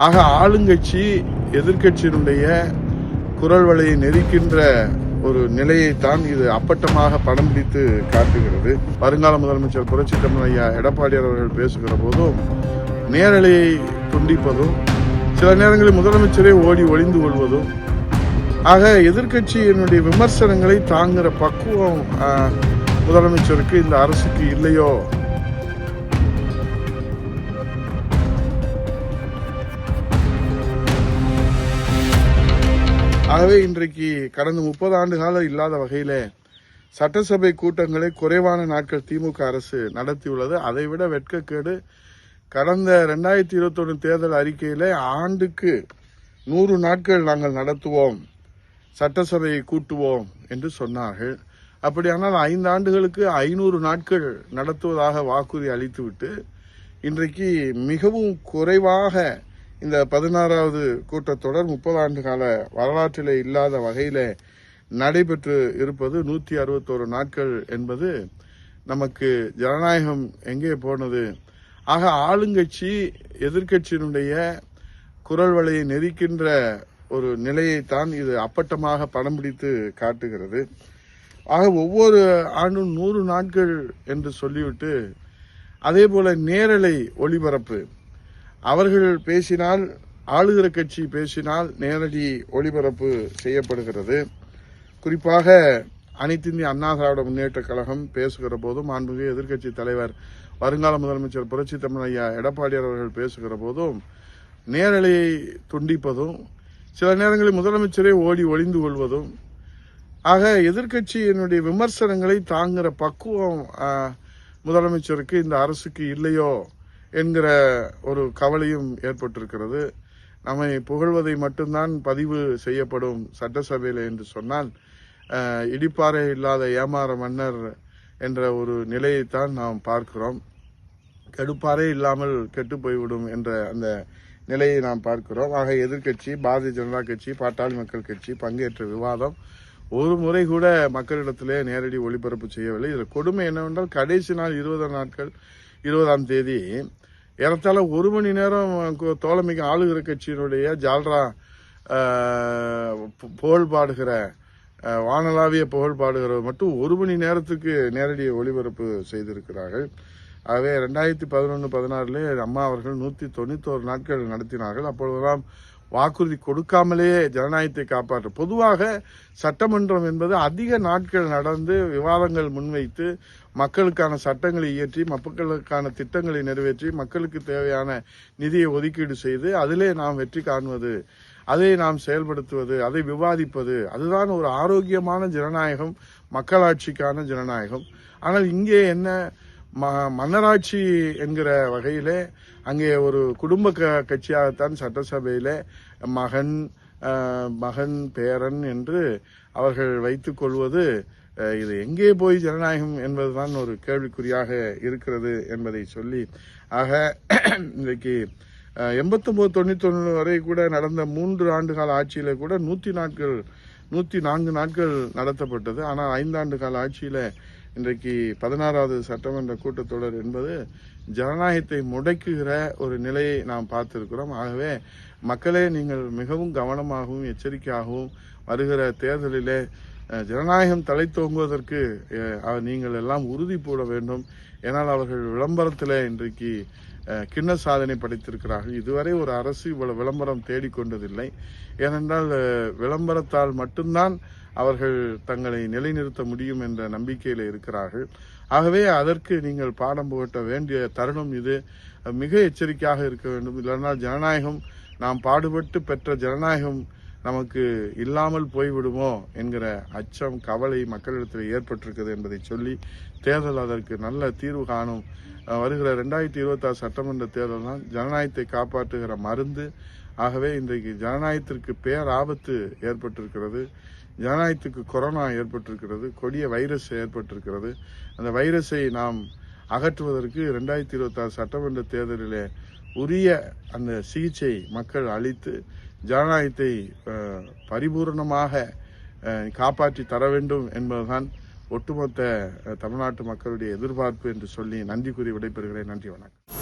ஆக ஆளுங்கட்சி எதிர்கட்சியினுடைய குரல் வலையை நெரிக்கின்ற ஒரு நிலையைத்தான் இது அப்பட்டமாக படம் பிடித்து காட்டுகிறது. வருங்கால முதலமைச்சர் புரட்சி தமிழ் ஐயா எடப்பாடியார் அவர்கள் பேசுகிற போதும் நேரலையை துண்டிப்பதும், சில நேரங்களில் முதலமைச்சரே ஓடி ஒளிந்து கொள்வதும், ஆக எதிர்கட்சியினுடைய விமர்சனங்களை தாங்குகிற பக்குவம் முதலமைச்சருக்கு இந்த அரசுக்கு இல்லையோ? ஆகவே இன்றைக்கு கடந்த 30 ஆண்டு காலம் இல்லாத வகையில சட்டசபை கூட்டங்களை குறைவான நாட்கள் திமுக அரசு நடத்தியுள்ளது. அதைவிட வெட்கக்கேடு, கடந்த 2021 தேர்தல் அறிக்கையில ஆண்டுக்கு 100 நாட்கள் நாங்கள் நடத்துவோம், சட்டசபையை கூட்டுவோம் என்று சொன்னார்கள். அப்படியானால் 5 ஆண்டுகளுக்கு 500 நாட்கள் நடத்துவதாக வாக்குறுதி அளித்துவிட்டு இன்றைக்கு மிகவும் குறைவாக இந்த 16வது கூட்டத்தொடர் 30 ஆண்டு கால வரலாற்றிலே இல்லாத வகையில நடைபெற்று இருப்பது 161 நாட்கள் என்பது நமக்கு ஜனநாயகம் எங்கே போனது? ஆக ஆளுங்கட்சி எதிர்கட்சியினுடைய குரல் வலையை நெரிக்கின்ற ஒரு நிலையைத்தான் இது அப்பட்டமாக படம் பிடித்து காட்டுகிறது. ஆக ஒவ்வொரு ஆண்டும் 100 நாட்கள் என்று சொல்லிவிட்டு, அதே போல நேரலை ஒளிபரப்பு, அவர்கள் பேசினால், ஆளுகிற கட்சி பேசினால் நேரடி ஒளிபரப்பு செய்யப்படுகிறது. குறிப்பாக அனைத்து இந்திய அண்ணா திராவிட முன்னேற்ற கழகம் பேசுகிற போதும், மாண்புமிகு எதிர்க்கட்சி தலைவர் வருங்கால முதலமைச்சர் புரட்சி தமிழ் ஐயா எடப்பாடியார் அவர்கள் பேசுகிற போதும் நேரலையை துண்டிப்பதும், சில நேரங்களில் முதலமைச்சரே ஓடி ஒளிந்து கொள்வதும், ஆக எதிர்கட்சியினுடைய விமர்சனங்களை தாங்குகிற பக்குவம் முதலமைச்சருக்கு இந்த அரசுக்கு இல்லையோ என்கிற ஒரு கவலையும் ஏற்பட்டிருக்கிறது. நம்மை புகழ்வதை மட்டும்தான் பதிவு செய்யப்படும் சட்டசபையில் என்று சொன்னால், இடிப்பாறை இல்லாத ஏமாற மன்னர் என்ற ஒரு நிலையைத்தான் நாம் பார்க்கிறோம். கெடுப்பாரே இல்லாமல் கெட்டு போய்விடும் என்ற அந்த நிலையை நாம் பார்க்கிறோம். ஆக எதிர்கட்சி, பாரதிய ஜனதா கட்சி, பாட்டாளி மக்கள் கட்சி பங்கேற்ற விவாதம் ஒரு முறை கூட மக்களிடத்திலே நேரடி ஒளிபரப்பு செய்யவில்லை. இதில் கொடுமை என்னவென்றால், கடைசி நாள் 20ஆம் தேதி ஏறத்தாழ 1 மணி நேரம் தோழமைக்கு ஆளுகிற கட்சியினுடைய ஜால்ரா புகழ் பாடுகிற, வானளாவிய புகழ் பாடுகிறவர் மட்டும் 1 மணி நேரத்துக்கு நேரடி ஒளிபரப்பு செய்திருக்கிறார்கள். ஆகவே 2011-16 அம்மா அவர்கள் 191 நாட்கள் நடத்தினார்கள். அப்பொழுதெல்லாம் வாக்குறுதி கொடுக்காமலேயே ஜனநாயகத்தை காப்பாற்ற, பொதுவாக சட்டமன்றம் என்பது அதிக நாட்கள் நடந்து விவாதங்கள் முன்வைத்து மக்களுக்கான சட்டங்களை இயற்றி, மக்களுக்கான திட்டங்களை நிறைவேற்றி, மக்களுக்கு தேவையான நிதியை ஒதுக்கீடு செய்து அதிலே நாம் வெற்றி காண்பது, அதை நாம் செயல்படுத்துவது, அதை விவாதிப்பது, அதுதான் ஒரு ஆரோக்கியமான ஜனநாயகம், மக்களாட்சிக்கான ஜனநாயகம். ஆனால் இங்கே என்ன, மன்னராட்சி என்கிற வகையிலே அங்கே ஒரு குடும்ப கட்சியாகத்தான் சட்டசபையில மகன் பேரன் என்று அவர்கள் வைத்துக் கொள்வது, இது எங்கே போய் ஜனநாயகம் என்பதுதான் ஒரு கேள்விக்குறியாக இருக்கிறது என்பதை சொல்லி, ஆக இன்றைக்கு 89-91 வரை கூட நடந்த 3 ஆண்டுகால ஆட்சியில கூட 104 நாட்கள் நடத்தப்பட்டது. ஆனால் 5 ஆண்டு கால ஆட்சியில இன்றைக்கு 16வது சட்டமன்ற கூட்டத்தொடர் என்பது ஜனநாயகத்தை முடக்குகிற ஒரு நிலையை நாம் பார்த்திருக்கிறோம். ஆகவே மக்களே, நீங்கள் மிகவும் கவனமாகவும் எச்சரிக்கையாகவும் வருகிற தேர்தலிலே ஜனநாயகம் தலை தோங்குவதற்கு நீங்கள் எல்லாம் உறுதி போட வேண்டும். ஏனால் அவர்கள் விளம்பரத்தில் இன்றைக்கு கிண்ண சாதனை படைத்திருக்கிறார்கள். இதுவரை ஒரு அரசு இவ்வளவு விளம்பரம் தேடிக்கொண்டதில்லை. ஏனென்றால் விளம்பரத்தால் மட்டும்தான் அவர்கள் தங்களை நிலைநிறுத்த முடியும் என்ற நம்பிக்கையில் இருக்கிறார்கள். ஆகவே அதற்கு நீங்கள் பாடம் புகட்ட வேண்டிய தருணம் இது. மிக எச்சரிக்கையாக இருக்க வேண்டும். இல்லைனால் ஜனநாயகம், நாம் பாடுபட்டு பெற்ற ஜனநாயகம் நமக்கு இல்லாமல் போய்விடுமோ என்கிற அச்சம், கவலை மக்களிடத்தில் ஏற்பட்டிருக்கிறது என்பதை சொல்லி, தேர்தல் அதற்கு நல்ல தீர்வு காணும். வருகிற 2026 சட்டமன்ற தேர்தல் தான் ஜனநாயகத்தை காப்பாற்றுகிற மருந்து. ஆகவே இன்றைக்கு ஜனநாயகத்திற்கு பேராபத்து ஏற்பட்டிருக்கிறது. ஜனநாயகத்துக்கு கொரோனா ஏற்பட்டிருக்கிறது, கொடிய வைரஸ் ஏற்பட்டிருக்கிறது. அந்த வைரஸை நாம் அகற்றுவதற்கு 2026 சட்டமன்ற தேர்தலிலே உரிய அந்த சிகிச்சை மக்கள் அளித்து ஜனநாயகத்தை பரிபூர்ணமாக காப்பாற்றி தர வேண்டும் என்பதுதான் ஒட்டுமொத்த தமிழ்நாட்டு மக்களுடைய எதிர்பார்ப்பு என்று சொல்லி நன்றி கூறி விடைபெறுகிறேன். நன்றி, வணக்கம்.